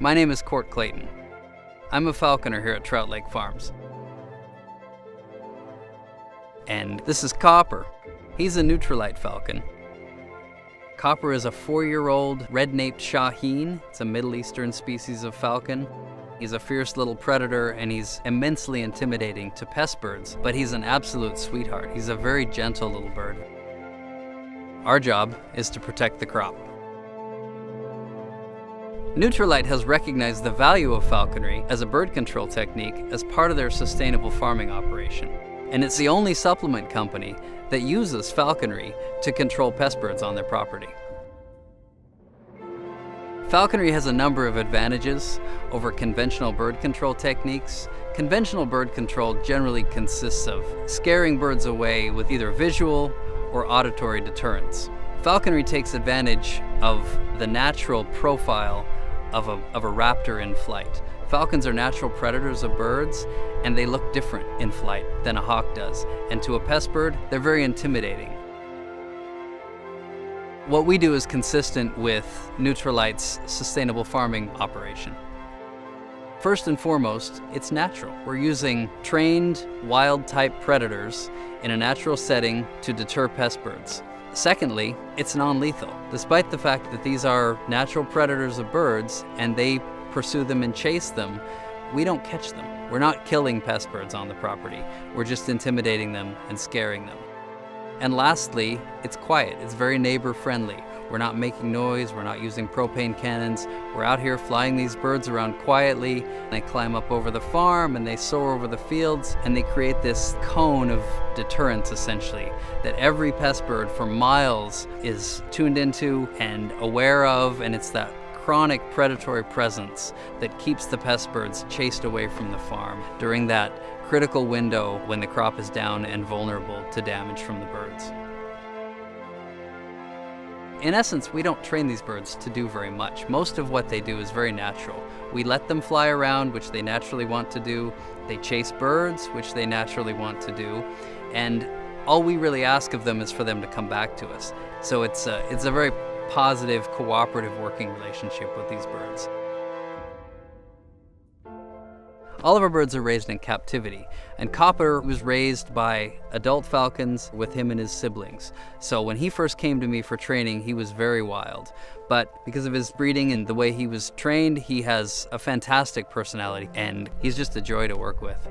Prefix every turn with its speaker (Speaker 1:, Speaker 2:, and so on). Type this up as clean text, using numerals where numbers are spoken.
Speaker 1: My name is Court Clayton. I'm a falconer here at Trout Lake Farms. And this is Copper. He's a Nutrilite falcon. Copper is a 4-year-old red-naped Shaheen. It's a Middle Eastern species of falcon. He's a fierce little predator and he's immensely intimidating to pest birds, but he's an absolute sweetheart. He's a very gentle little bird. Our job is to protect the crop. Nutrilite has recognized the value of falconry as a bird control technique as part of their sustainable farming operation. And it's the only supplement company that uses falconry to control pest birds on their property. Falconry has a number of advantages over conventional bird control techniques. Conventional bird control generally consists of scaring birds away with either visual or auditory deterrence. Falconry takes advantage of the natural profile of a raptor in flight. Falcons are natural predators of birds, and they look different in flight than a hawk does. And to a pest bird, they're very intimidating. What we do is consistent with Nutrilite's sustainable farming operation. First and foremost, it's natural. We're using trained wild-type predators in a natural setting to deter pest birds. Secondly, it's non-lethal. Despite the fact that these are natural predators of birds and they pursue them and chase them, we don't catch them. We're not killing pest birds on the property. We're just intimidating them and scaring them. And lastly, it's quiet. It's very neighbor-friendly. We're not making noise. We're not using propane cannons. We're out here flying these birds around quietly. They climb up over the farm and they soar over the fields and they create this cone of deterrence, essentially, that every pest bird for miles is tuned into and aware of, and it's that chronic predatory presence that keeps the pest birds chased away from the farm during that critical window when the crop is down and vulnerable to damage from the birds. In essence, we don't train these birds to do very much. Most of what they do is very natural. We let them fly around, which they naturally want to do. They chase birds, which they naturally want to do. And all we really ask of them is for them to come back to us. So it's a very positive, cooperative working relationship with these birds. All of our birds are raised in captivity, and Copper was raised by adult falcons with him and his siblings. So when he first came to me for training, he was very wild. But because of his breeding and the way he was trained, he has a fantastic personality, and he's just a joy to work with.